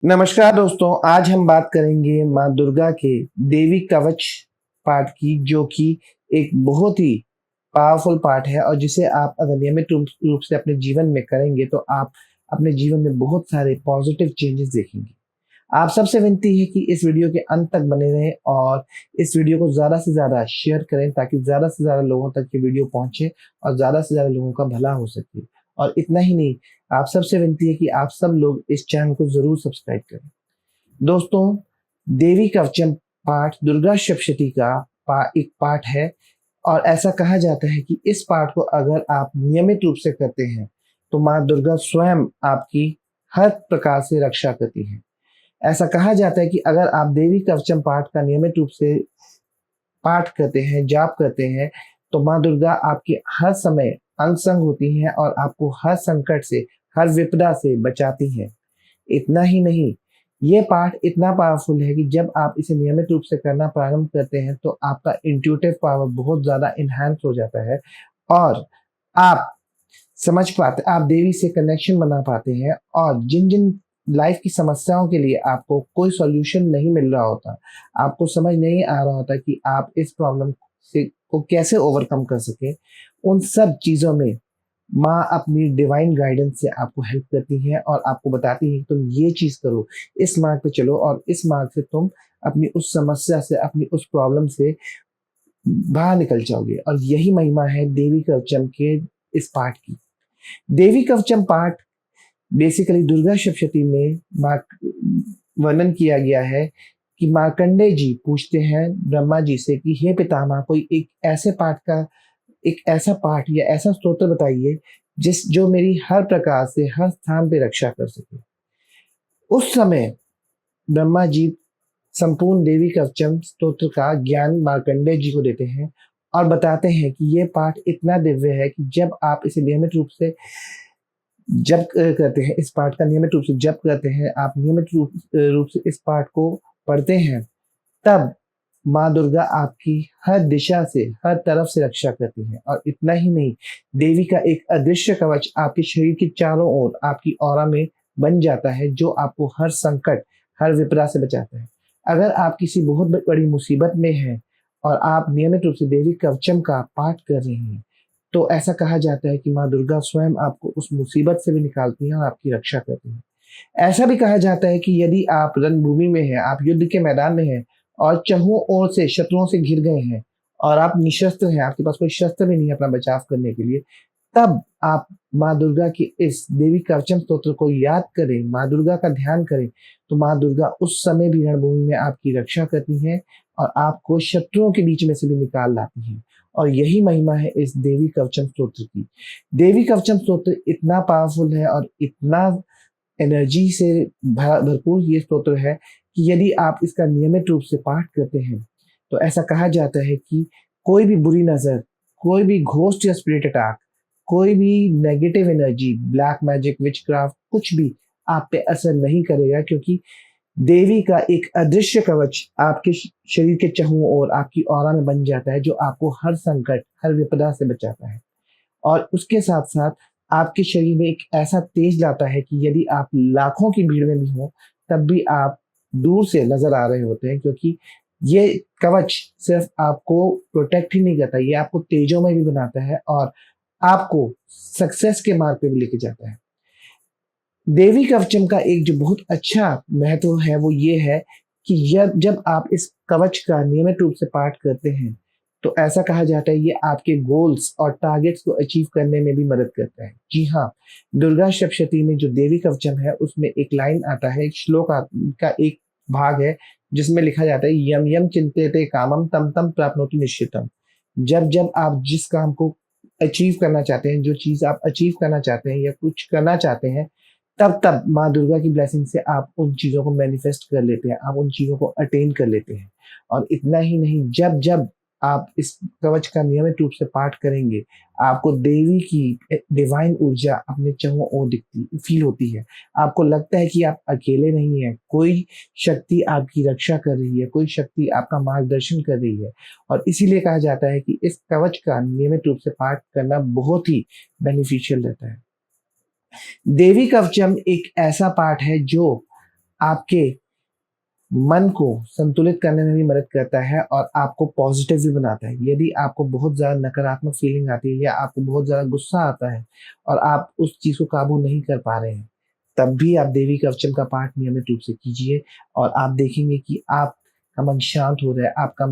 नमस्कार दोस्तों, आज हम बात करेंगे माँ दुर्गा के देवी कवच पाठ की, जो कि एक बहुत ही पावरफुल पाठ है और जिसे आप अगर नियमित रूप से अपने जीवन में करेंगे तो आप अपने जीवन में बहुत सारे पॉजिटिव चेंजेस देखेंगे। आप सबसे विनती है कि इस वीडियो के अंत तक बने रहें और इस वीडियो को ज़्यादा से ज़्यादा शेयर करें ताकि ज़्यादा से ज़्यादा लोगों तक ये वीडियो पहुंचे और ज़्यादा से ज़्यादा लोगों का भला हो सके। और इतना ही नहीं, आप सबसे विनती है कि आप सब लोग इस चैनल को ज़रूर सब्सक्राइब करें। दोस्तों, देवी कवचम पाठ दुर्गा सप्तशती का एक पाठ है और ऐसा कहा जाता है कि इस पाठ को अगर आप नियमित रूप से करते हैं तो माँ दुर्गा स्वयं आपकी हर प्रकार से रक्षा करती हैं। ऐसा कहा जाता है कि अगर आप देवी कवचम पाठ का नियमित रूप से पाठ करते हैं, जाप करते हैं, तो माँ दुर्गा आपके हर समय अंग संग होती हैं और आपको हर संकट से, हर विपदा से बचाती हैं। इतना ही नहीं, ये पाठ इतना पावरफुल है कि जब आप इसे नियमित रूप से करना प्रारंभ करते हैं तो आपका इंट्यूटिव पावर बहुत ज़्यादा एनहांस हो जाता है और आप समझ पाते, आप देवी से कनेक्शन बना पाते हैं और जिन-जिन लाइफ की समस्याओं के लिए आपको कोई सॉल्यूशन नहीं मिल रहा होता, आपको समझ नहीं आ रहा होता कि आप इस प्रॉब्लम से को कैसे ओवरकम कर सकें, उन सब चीज़ों में माँ अपनी डिवाइन गाइडेंस से आपको हेल्प करती हैं और आपको बताती है कि तुम ये चीज़ करो, इस मार्ग पे चलो और इस मार्ग से तुम अपनी उस समस्या से, अपनी उस प्रॉब्लम से बाहर निकल जाओगे। और यही महिमा है देवी कवचम के इस पाठ की। देवी कवचम पाठ बेसिकली दुर्गा सप्तशती में वर्णन किया गया है कि मार्कंडेय जी पूछते हैं ब्रह्मा जी से कि हे पितामह, कोई एक ऐसा पाठ या ऐसा स्तोत्र बताइए जो मेरी हर प्रकार से हर स्थान पे रक्षा कर सके। उस समय ब्रह्मा जी संपूर्ण देवी कवचम स्तोत्र का ज्ञान मार्कंडेय जी को देते हैं और बताते हैं कि ये पाठ इतना दिव्य है कि जब आप इसे नियमित रूप से जप करते हैं, इस पाठ का नियमित रूप से जप करते हैं, आप नियमित रूप से इस पाठ को पढ़ते हैं, तब माँ दुर्गा आपकी हर दिशा से, हर तरफ से रक्षा करती हैं। और इतना ही नहीं, देवी का एक अदृश्य कवच आपके शरीर के चारों ओर, आपकी ऑरा में बन जाता है, जो आपको हर संकट, हर विपदा से बचाता है। अगर आप किसी बहुत बड़ी मुसीबत में हैं और आप नियमित रूप से देवी कवचम का पाठ कर रहे हैं, तो ऐसा कहा जाता है कि माँ दुर्गा स्वयं आपको उस मुसीबत से भी निकालती हैं और आपकी रक्षा करती हैं। ऐसा भी कहा जाता है कि यदि आप रणभूमि में हैं, आप युद्ध के मैदान में हैं और चहुओं ओर से शत्रुओं से घिर गए हैं और आप निशस्त्र हैं, आपके पास कोई शस्त्र भी नहीं है अपना बचाव करने के लिए, तब आप माँ दुर्गा की इस देवी कवचम स्तोत्र को याद करें, माँ दुर्गा का ध्यान करें, तो माँ दुर्गा उस समय भी रणभूमि में आपकी रक्षा करती हैं और आपको शत्रुओं के बीच में से भी निकाल लाती हैं। और यही महिमा है इस देवी कवचम स्तोत्र की। देवी कवचम स्तोत्र इतना पावरफुल है और इतना एनर्जी से भरपूर ये स्तोत्र है कि यदि आप इसका नियमित रूप से पाठ करते हैं, तो ऐसा कहा जाता है कि कोई भी बुरी नज़र, कोई भी घोस्ट या स्पिरिट अटैक, कोई भी negative energy, black magic, witchcraft, कुछ भी आप पे असर नहीं करेगा, क्योंकि देवी का एक अदृश्य कवच आपके शरीर के चहुओं ओर, आपकी ऑरा में बन जाता है, जो आपको हर संकट, हर विपदा से बचाता है। और उसके साथ-साथ आपके शरीर में एक ऐसा तेज लाता है कि यदि आप लाखों की भीड़ में भी हो, तब भी आप दूर से नज़र आ रहे होते हैं, क्योंकि ये कवच सिर्फ़ आपको प्रोटेक्ट ही नहीं करता, ये आपको तेजोमय भी बनाता है और आपको सक्सेस के मार्ग पे भी लेके जाता है। देवी कवचम का एक जो बहुत अच्छा महत्व है वो ये है कि जब जब आप इस कवच का नियमित रूप से पाठ करते हैं, तो ऐसा कहा जाता है ये आपके गोल्स और टारगेट्स को अचीव करने में भी मदद करता है। जी हाँ, दुर्गा सप्तशती में जो देवी कवचम है उसमें एक लाइन आता है, एक श्लोक का एक भाग है जिसमें लिखा जाता है यम यम चिंत्यते कामम तम तम प्राप्नोति निश्चितम। जब जब आप जिस काम को अचीव करना चाहते हैं, जो चीज़ आप अचीव करना चाहते हैं या कुछ करना चाहते हैं, तब तब माँ दुर्गा की ब्लेसिंग से आप उन चीज़ों को मैनिफेस्ट कर लेते हैं, आप उन चीज़ों को अटेन कर लेते हैं। और इतना ही नहीं, जब जब आप इस कवच का नियमित रूप से पाठ करेंगे, आपको देवी की डिवाइन ऊर्जा अपने चहुओं ओर दिखती फील होती है। आपको लगता है कि आप अकेले नहीं हैं, कोई शक्ति आपकी रक्षा कर रही है, कोई शक्ति आपका मार्गदर्शन कर रही है। और इसीलिए कहा जाता है कि इस कवच का नियमित रूप से पाठ करना बहुत ही बेनिफिशियल रहता है। देवी कवचम एक ऐसा पाठ है जो आपके मन को संतुलित करने में भी मदद करता है और आपको पॉजिटिव भी बनाता है। यदि आपको बहुत ज़्यादा नकारात्मक फीलिंग आती है या आपको बहुत ज़्यादा गुस्सा आता है और आप उस चीज़ को काबू नहीं कर पा रहे हैं, तब भी आप देवी कवचम का पाठ नियमित रूप से कीजिए और आप देखेंगे कि आपका मन शांत हो रहा है, आपका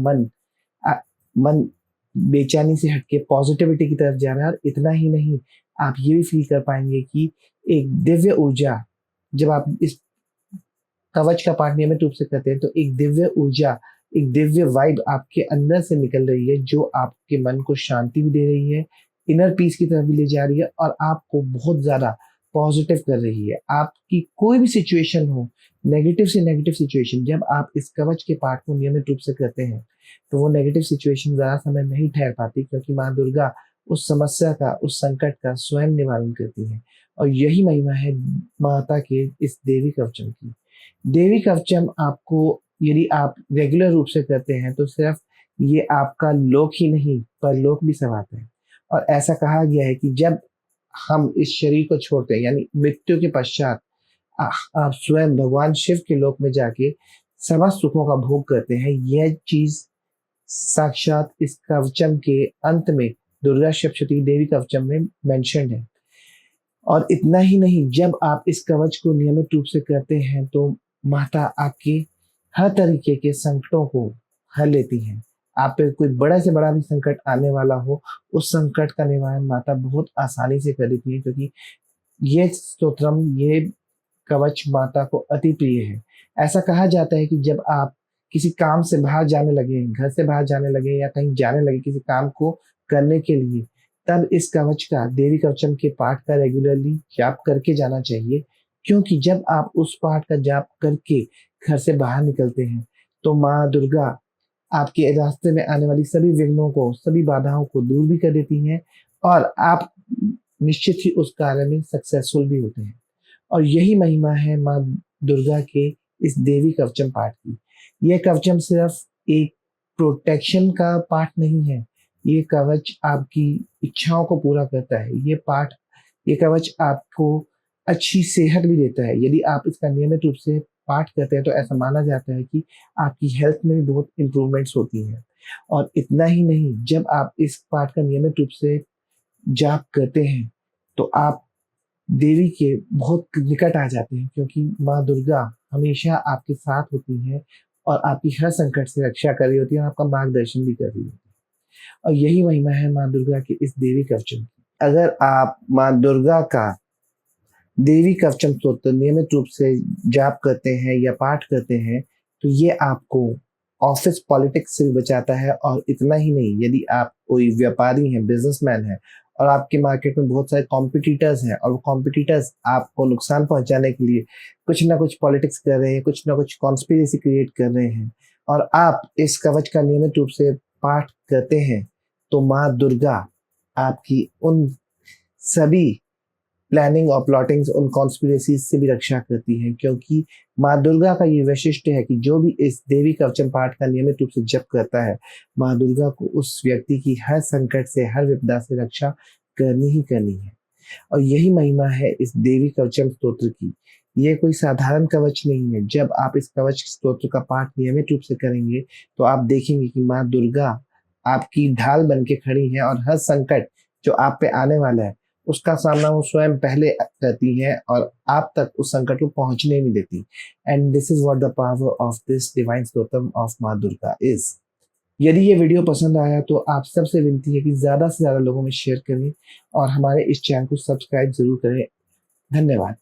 मन बेचैनी से हट के पॉजिटिविटी की तरफ जा रहा है। और इतना ही नहीं, आप ये भी फ़ील कर पाएँगे कि एक दिव्य ऊर्जा, जब आप इस कवच का पाठ नियमित रूप से करते हैं, तो एक दिव्य ऊर्जा, एक दिव्य वाइब आपके अंदर से निकल रही है, जो आपके मन को शांति भी दे रही है, इनर पीस की तरफ भी ले जा रही है और आपको बहुत ज़्यादा पॉजिटिव कर रही है। आपकी कोई भी सिचुएशन हो, नेगेटिव से नेगेटिव सिचुएशन, जब आप इस कवच के पाठ को नियमित रूप से करते हैं, तो वो नेगेटिव सिचुएशन ज़्यादा समय नहीं ठहर पाती, क्योंकि माँ दुर्गा उस समस्या का, उस संकट का स्वयं निवारण करती हैं। और यही महिमा है माता के इस देवी कवचम की। देवी कवचम आपको, यदि आप रेगुलर रूप से करते हैं, तो सिर्फ ये आपका लोक ही नहीं, परलोक भी संवारता है। और ऐसा कहा गया है कि जब हम इस शरीर को छोड़ते हैं, यानी मृत्यु के पश्चात आप स्वयं भगवान शिव के लोक में जाके समस्त सुखों का भोग करते हैं। यह चीज साक्षात इस कवचम के अंत में, दुर्गा सप्तशती देवी कवचम में मेंशन्ड है। और इतना ही नहीं, जब आप इस कवच को नियमित रूप से करते हैं, तो माता आपके हर तरीके के संकटों को हल लेती हैं। आप पे कोई बड़ा से बड़ा भी संकट आने वाला हो, उस संकट का निवारण माता बहुत आसानी से कर देती है, क्योंकि ये स्तोत्रम, ये कवच माता को अति प्रिय है। ऐसा कहा जाता है कि जब आप किसी काम से बाहर जाने लगे, घर से बाहर जाने लगे या कहीं जाने लगे किसी काम को करने के लिए, तब इस कवच का, देवी कवचम के पाठ का रेगुलरली जाप करके जाना चाहिए। क्योंकि जब आप उस पाठ का जाप करके घर से बाहर निकलते हैं, तो माँ दुर्गा आपके रास्ते में आने वाली सभी विघ्नों को, सभी बाधाओं को दूर भी कर देती हैं और आप निश्चित ही उस कार्य में सक्सेसफुल भी होते हैं। और यही महिमा है माँ दुर्गा के इस देवी कवचम पाठ की। यह कवचम सिर्फ एक प्रोटेक्शन का पाठ नहीं है, ये कवच आपकी इच्छाओं को पूरा करता है। ये कवच आपको अच्छी सेहत भी देता है। यदि आप इसका नियमित रूप से पाठ करते हैं, तो ऐसा माना जाता है कि आपकी हेल्थ में भी बहुत इम्प्रूवमेंट्स होती हैं। और इतना ही नहीं, जब आप इस पाठ का नियमित रूप से जाप करते हैं, तो आप देवी के बहुत निकट आ जाते हैं, क्योंकि माँ दुर्गा हमेशा आपके साथ होती है और आपकी हर संकट से रक्षा कर रही होती है और आपका मार्गदर्शन भी कर रही होती है। और यही महिमा है माँ दुर्गा के इस देवी कवचम की। अगर आप माँ दुर्गा का देवी कवचम स्तोत्र नियमित रूप से जाप करते हैं या पाठ करते हैं, तो ये आपको ऑफिस पॉलिटिक्स से भी बचाता है। और इतना ही नहीं, यदि आप कोई व्यापारी हैं, बिजनेसमैन हैं और आपके मार्केट में बहुत सारे कॉम्पिटिटर्स हैं और वो कॉम्पिटिटर्स आपको नुकसान पहुंचाने के लिए कुछ ना कुछ पॉलिटिक्स कर रहे हैं, कुछ ना कुछ कॉन्स्पिरेसी क्रिएट कर रहे हैं, और आप इस कवच का नियमित रूप से पाठ करते हैं, तो माँ दुर्गा आपकी उन सभी प्लानिंग और प्लॉटिंग्स, उन कॉन्स्पिरेसीज से भी रक्षा करती हैं। क्योंकि माँ दुर्गा का ये वैशिष्ट्य है कि जो भी इस देवी कवचम पाठ का नियमित रूप से जप करता है, माँ दुर्गा को उस व्यक्ति की हर संकट से, हर विपदा से रक्षा करनी ही करनी है। और यही महिमा है इस देवी कवचम स्तोत्र की। ये कोई साधारण कवच नहीं है। जब आप इस कवच स्तोत्र का पाठ नियमित रूप से करेंगे, तो आप देखेंगे कि माँ दुर्गा आपकी ढाल बन के खड़ी है और हर संकट जो आप पे आने वाला है, उसका सामना वो स्वयं पहले करती हैं और आप तक उस संकट को पहुंचने नहीं देती। And this is what the power of this divine stotram of माँ दुर्गा इज। यदि ये वीडियो पसंद आया, तो आप सबसे विनती है कि ज़्यादा से ज़्यादा लोगों में शेयर करें और हमारे इस चैनल को सब्सक्राइब जरूर करें। धन्यवाद।